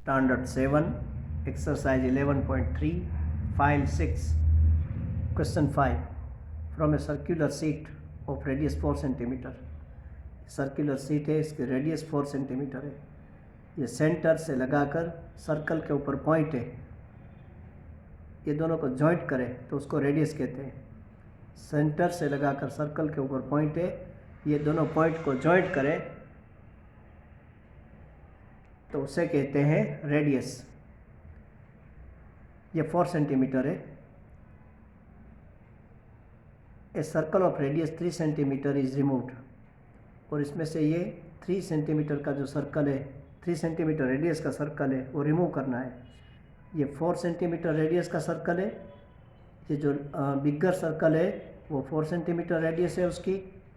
Standard 7, Exercise 11.3, File 6, Question 5. From a circular sheet of radius 4 cm. Circular sheet है, इसकी radius 4 centimetre है। ये centre से लगाकर सर्कल के ऊपर पॉइंट है, ये दोनों को जॉइंट करें तो उसको रेडियस कहते हैं। सेंटर से लगाकर सर्कल के ऊपर पॉइंट है, ये दोनों पॉइंट को जॉइंट करें तो उसे कहते हैं रेडियस। ये 4 सेंटीमीटर है। A circle of radius 3 centimetre is removed, और इसमें से ये 3 सेंटीमीटर का जो सर्कल है, 3 सेंटीमीटर रेडियस का सर्कल है, वो रिमूव करना है। ये 4 सेंटीमीटर रेडियस का सर्कल है। ये जो बिगर सर्कल है वो 4 सेंटीमीटर रेडियस है उसकी,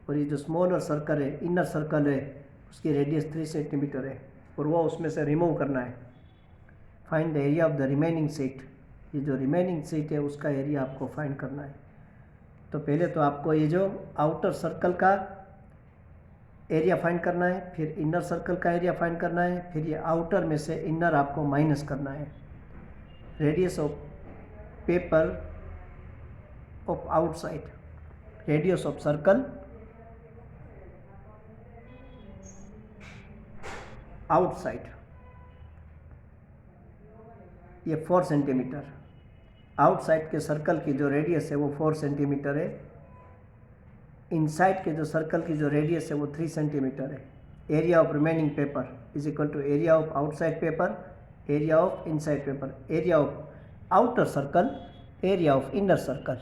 और ये जो स्मॉलर सर्कल है, इनर सर्कल है, उसकी रेडियस 3 सेंटीमीटर है, और वो उसमें से रिमूव करना है। Find the area of the remaining sheet. ये जो रिमेनिंग शीट है उसका एरिया आपको फाइंड करना है। तो पहले तो आपको ये जो आउटर सर्कल का एरिया फाइंड करना है, फिर इनर सर्कल का एरिया फाइंड करना है, फिर ये आउटर में से इनर आपको माइनस करना है। Radius of paper of outside, radius of circle outside, ये 4 सेंटीमीटर। आउटसाइड के सर्कल की जो रेडियस है वो 4 सेंटीमीटर है। इनसाइड के जो सर्कल की जो रेडियस है वो 3 सेंटीमीटर है। Area of remaining paper is equal to area of outside paper, area of inside paper, area of outer circle, area of inner circle,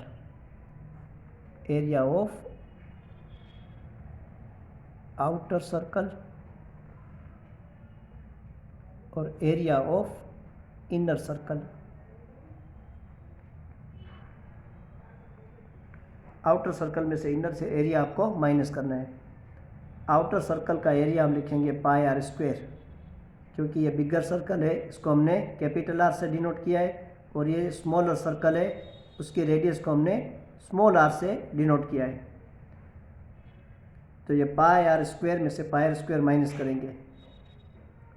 area of outer circle और area of inner circle. Outer circle में से inner से area आपको minus करना है। Outer circle का area हम लिखेंगे पाई आर स्क्वायर, क्योंकि ये बिगर सर्कल है, इसको हमने कैपिटल आर से डिनोट किया है, और ये स्मॉलर सर्कल है, उसकी रेडियस को हमने स्मॉल आर से डिनोट किया है। तो ये पाई आर स्क्वायर में से पाई आर स्क्वायर माइनस करेंगे।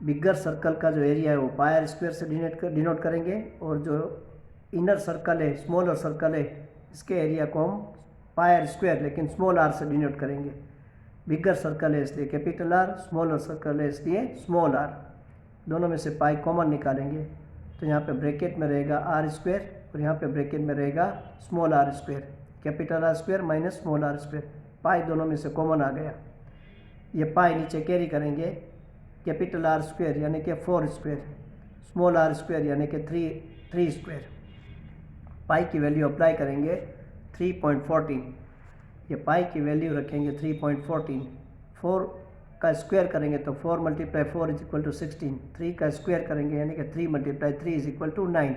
बिगर सर्कल का जो एरिया है वो पाई आर स्क्वायर से डिनोट करेंगे, और जो इनर सर्कल है, स्मॉलर सर्कल है, इसके एरिया को हम पाई आर स्क्वायर लेकिन स्मॉल आर से डिनोट करेंगे। बिगर सर्कल है इसलिए कैपिटल आर, स्मॉलर सर्कल है इसलिए स्मॉल आर। दोनों में से पाई कॉमन निकालेंगे तो यहाँ पे ब्रैकेट में रहेगा आर स्क्वायर, और यहाँ पे ब्रैकेट में रहेगा small R square, capital R square minus small R square. Pi दोनों में से कॉमन आ गया। ये पाई नीचे कैरी करेंगे, कैपिटल आर स्क्वायर यानी कि 4 स्क्वायर, स्मॉल आर स्क्वायर यानी कि 3 स्क्वायर। पाई की वैल्यू अप्लाई करेंगे 3.14। ये पाई की वैल्यू रखेंगे 3.14। 4 का स्क्वायर करेंगे तो 4 × 4 इज इक्वल टू 16। 3 का स्क्वायर करेंगे यानी कि 3 × 3 इज इक्वल टू 9।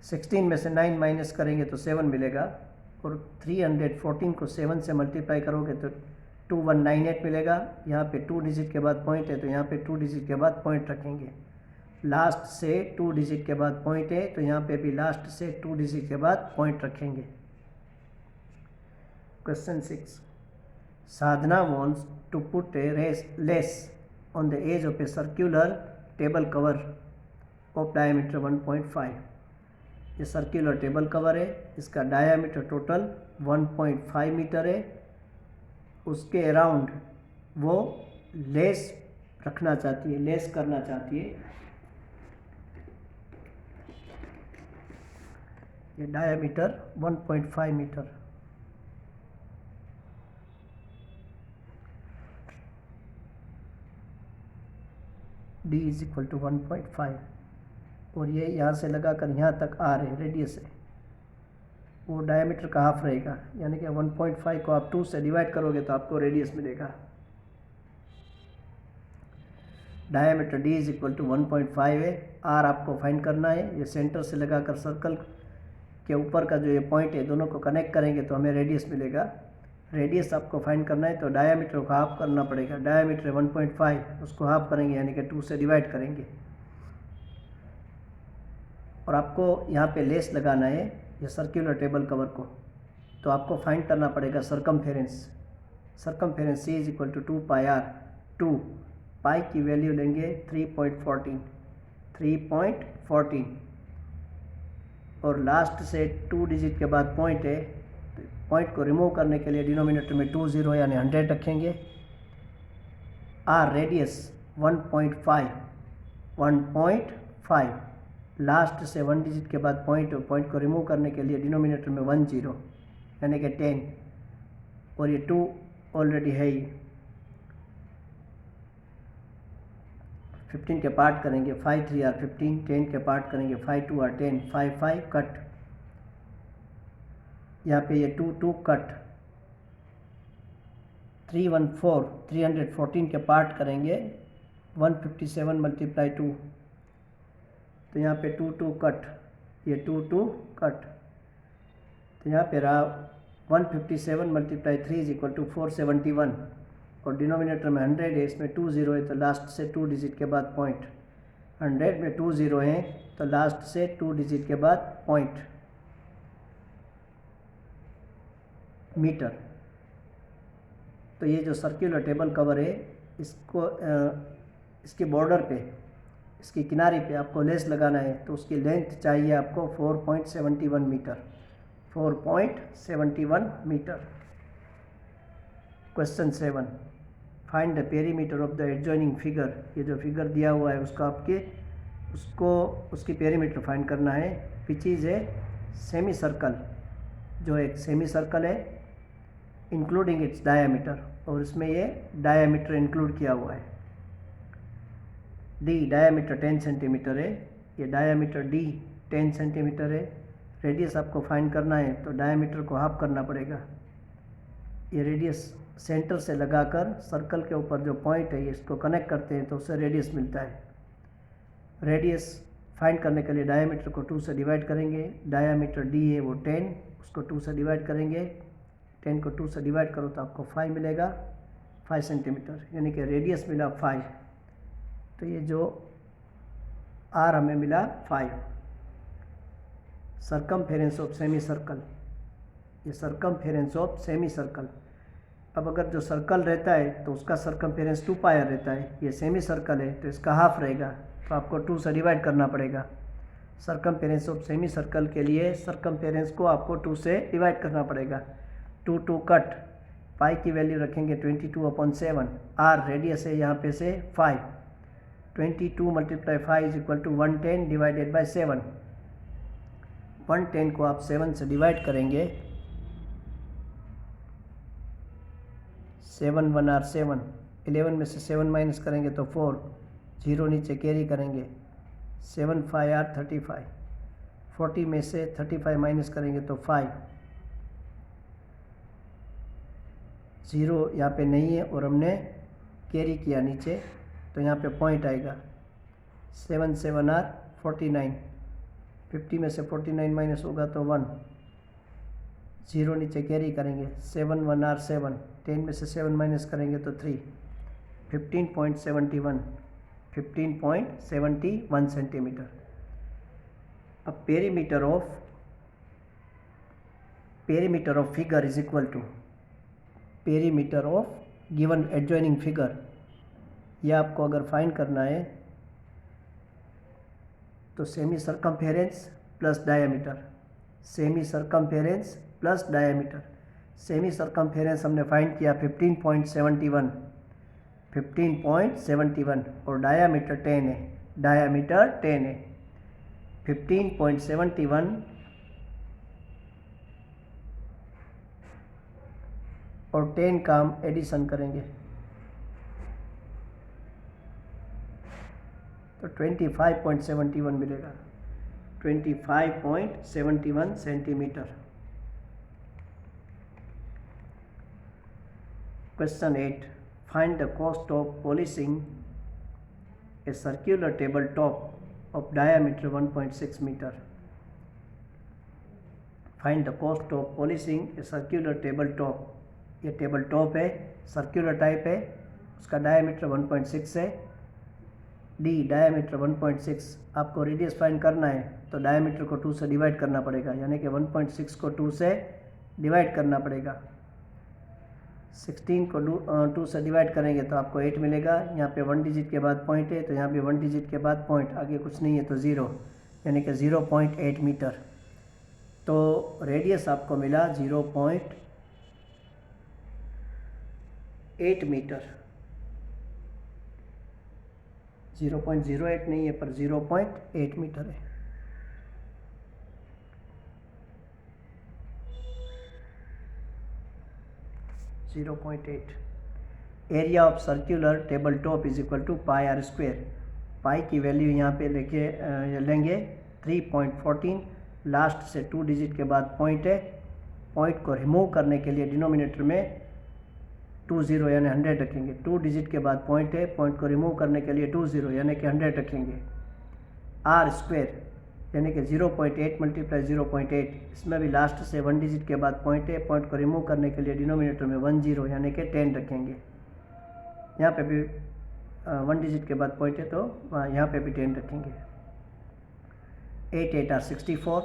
16 में से 9 माइनस करेंगे तो 7 मिलेगा, और 314 को 7 से मल्टीप्लाई करोगे तो 2198 मिलेगा। यहाँ पे 2 डिजिट के बाद पॉइंट है तो यहाँ पे 2 डिजिट के बाद पॉइंट रखेंगे। लास्ट से 2 डिजिट के बाद पॉइंट है तो यहाँ पे भी लास्ट से 2 डिजिट के बाद पॉइंट रखेंगे। Question 6. Sadhana wants to put a lace on the edge of a circular table cover of diameter 1.5. ये सर्कुलर टेबल कवर है, इसका डायामीटर टोटल 1.5 मीटर है। उसके अराउंड वो लेस रखना चाहती है, लेस करना चाहती है। ये diameter 1.5 metre. d is equal to 1.5, और ये यहाँ से लगाकर यहाँ तक आ रहे रेडियस है, वो डायमीटर का हाफ रहेगा, यानी कि 1.5 को आप 2 से डिवाइड करोगे तो आपको रेडियस मिलेगा। Diameter d is equal to 1.5 है। r आपको फाइंड करना है। ये सेंटर से लगाकर सर्कल के ऊपर का जो ये पॉइंट है, दोनों को कनेक्ट करेंगे तो हमें रेडियस मिलेगा। रेडियस आपको फाइंड करना है तो डायमीटर को हाफ करना पड़ेगा। डायमीटर 1.5, उसको हाफ करेंगे यानी कि 2 से डिवाइड करेंगे, और आपको यहाँ पे लेस लगाना है ये सर्कुलर टेबल कवर को। तो आपको फाइंड करना पड़ेगा circumference. Circumference C is equal to 2 pi R. 2 pi की वैल्यू लेंगे 3.14। 3.14 और लास्ट से 2 डिजिट के बाद पॉइंट है, तो पॉइंट को रिमूव करने के लिए डिनोमिनेटर में 20 यानी 100 रखेंगे। आर रेडियस 1.5 लास्ट से 1 डिजिट के बाद पॉइंट को रिमूव करने के लिए डिनोमिनेटर में 10 यानी कि 10 और ये 2 ऑलरेडी है ही। 15 के पार्ट करेंगे, 5 3 आर 15, 10 के पार्ट करेंगे, 5 2 आर 10, 5 5 कट, यहाँ पे ये 2 2 कट, 314 314 के पार्ट करेंगे, 157 मल्टीप्लाई 2, तो यहाँ पे 2 2 कट, ये 2 2 कट, तो यहाँ पे रहा 157 मल्टीप्लाई 3 इज इक्वल टू 471 और डिनोमिनेटर में 100 है, इसमें 20 है तो लास्ट से 2 डिजिट के बाद पॉइंट, 100 में 20 हैं तो लास्ट से 2 डिजिट के बाद पॉइंट, मीटर। तो ये जो सर्कुलर टेबल कवर है इसको इसके बॉर्डर पे, इसकी किनारे पे आपको लेस लगाना है, तो उसकी लेंथ चाहिए आपको 4.71 metre, 4.71 metre. Question 7, find the perimeter of the adjoining figure. ये जो फिगर दिया हुआ है उसकी पेरीमीटर फाइंड करना है, which is a semi circle, जो एक सेमी सर्कल है इंक्लूडिंग इट्स डायामीटर, और इसमें ये डायामीटर इंक्लूड किया हुआ है। डी डायामीटर 10 सेंटीमीटर है, ये डायामीटर डी 10 सेंटीमीटर है। रेडियस आपको फाइंड करना है तो डायामीटर को हाफ करना पड़ेगा। ये रेडियस सेंटर से लगाकर सर्कल के ऊपर जो पॉइंट है इसको कनेक्ट करते हैं तो उससे रेडियस मिलता है। रेडियस फाइंड करने के लिए डायामीटर को 2 से डिवाइड करेंगे, डायामीटर डी है वो 10, उसको 2 से डिवाइड करेंगे, 10 को 2 से डिवाइड करो तो आपको 5 मिलेगा, 5 सेंटीमीटर, यानी कि रेडियस मिला 5, तो ये जो आर हमें मिला 5। सर्कमफेरेंस ऑफ सेमी सर्कल, ये सर्कमफेरेंस ऑफ सेमी सर्कल। अब अगर जो सर्कल रहता है तो उसका सर्कमफेरेंस 2 पाई रहता है, ये सेमी सर्कल है तो इसका हाफ रहेगा, तो आपको 2 से डिवाइड करना पड़ेगा। सर्कमफेरेंस ऑफ सेमी सर्कल के लिए सर्कमफेरेंस को आपको 2 से डिवाइड करना पड़ेगा। 2 2 कट, पाई की वैल्यू रखेंगे 22/7, आर रेडियस है यहाँ पे से 5, 22 multiply 5 is equal to 110 divided by 7। 110 को आप 7 से डिवाइड करेंगे, 7 1 आर 7, 11 में से 7 माइनस करेंगे तो 4, 0 नीचे कैरी करेंगे, 7 5 आर 35, 40 में से 35 माइनस करेंगे तो 5, 0 यहाँ पे नहीं है और हमने कैरी किया नीचे तो यहाँ पे पॉइंट आएगा। 7 7 आर 49, 50 में से 49 माइनस होगा तो 1, 0 नीचे कैरी करेंगे, 7 1 आर 7, 10 में से 7 माइनस करेंगे तो 3, 15.71 सेंटीमीटर। अब perimeter of figure is equal to perimeter of given adjoining figure. यह आपको अगर फाइंड करना है तो semi circumference plus diameter, semi circumference plus diameter. Semi circumference हमने फाइंड किया 15.71 और डायामीटर 10 है, डायामीटर 10 है। 15.71 और 10 का हम एडिशन करेंगे तो 25.71 मिलेगा, 25.71 centimetre. Question 8. Find the cost of polishing a circular tabletop of diameter 1.6 meter. Find the cost of polishing a circular tabletop. ये टेबल टॉप है, सर्कुलर टाइप है, उसका डायमीटर 1.6 है। डी डायमीटर 1.6, आपको रेडियस फाइंड करना है तो डायमीटर को 2 से डिवाइड करना पड़ेगा, यानी कि 1.6 को 2 से डिवाइड करना पड़ेगा। 16 को 2 से डिवाइड करेंगे तो आपको 8 मिलेगा। यहाँ पे 1 डिजिट के बाद पॉइंट है तो यहाँ पे 1 डिजिट के बाद पॉइंट, आगे कुछ नहीं है तो 0, यानी कि 0.8 मीटर। तो रेडियस आपको मिला 0.8 मीटर। 0.08 नहीं है पर 0.8 मीटर है। Area of circular table top is equal to pi R square. Pi की वैल्यू यहाँ पे लेंगे 3.14, लास्ट से 2 डिजिट के बाद पॉइंट है। पॉइंट को रिमूव करने के लिए डिनोमिनेटर में 20 यानी 100 रखेंगे। 2 डिजिट के बाद पॉइंट है, पॉइंट को रिमूव करने के लिए 20 यानी कि 100 रखेंगे। आर स्क्वेयर यानी कि 0.8 मल्टीप्लाई 0.8, इसमें भी लास्ट से 1 डिजिट के बाद पॉइंट है। पॉइंट को रिमूव करने के लिए डिनोमिनेटर में 10 यानी कि 10 रखेंगे। यहाँ पे भी 1 डिजिट के बाद पॉइंट है तो यहाँ पे भी 10 रखेंगे। 8 8 आर 64,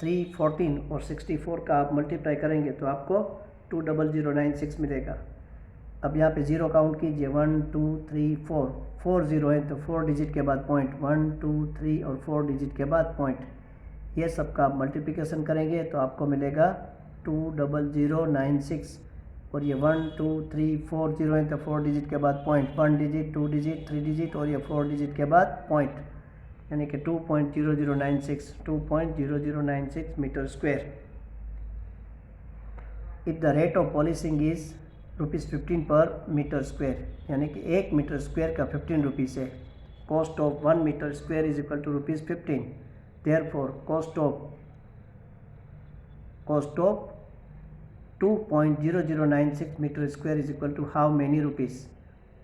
3 14 और 64 का आप मल्टीप्लाई करेंगे तो आपको 20096 मिलेगा। अब यहाँ पे 0 काउंट कीजिए, 1 2 3 4, 4 0 है तो 4 डिजिट के बाद पॉइंट, 1 2 3 और 4 डिजिट के बाद पॉइंट। ये सब का आप मल्टीप्लिकेशन करेंगे तो आपको मिलेगा 20096। और ये 1 2 3 4 0 है तो 4 डिजिट के बाद पॉइंट, 1 डिजिट 2 डिजिट 3 डिजिट और ये 4 डिजिट के बाद पॉइंट, यानी कि 2.0096 metre square. If the rate of polishing is ₹15 per metre square, यानी कि 1 मीटर स्क्वायर का 15 रुपीज़ है। Cost of 1 metre square is equal to ₹15। Therefore cost of 2.0096 metre square is equal to how many rupees.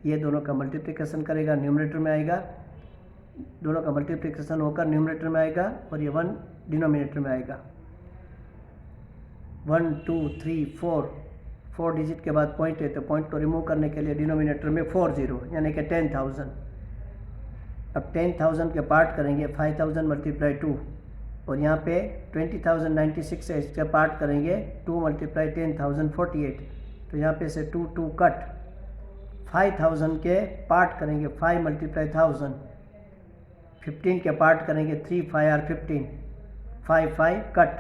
ये दोनों का multiplication करेगा, numerator में आएगा। दोनों का मल्टीप्लिकेशन होकर न्यूमरेटर में आएगा और ये 1 डिनोमिनेटर में आएगा। 1 2 3 4 डिजिट के बाद पॉइंट है तो पॉइंट को रिमूव करने के लिए डिनोमिनेटर में 40 यानी कि 10,000। अब 10,000 के पार्ट करेंगे, 5000 मल्टीप्लाई 2 और यहाँ पे 20,096 है, इसके पार्ट करेंगे 2 मल्टीप्लाई 10,000 48। तो यहाँ पे से 2 2 कट, 5,000 के पार्ट करेंगे 5 मल्टीप्लाई 1000, 15 के पार्ट करेंगे 3 5 are 15, 5 5 cut,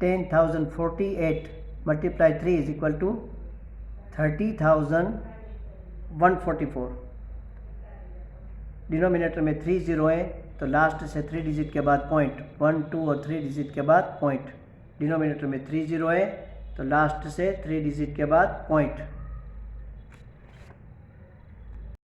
10,048 multiply 3 is equal to 30,144। Denominator में 3 0 है तो लास्ट से 3 डिजिट के बाद पॉइंट, 1 2 और 3 डिजिट के बाद पॉइंट। डिनोमिनेटर में 3 0 है तो लास्ट से 3 डिजिट के बाद पॉइंट।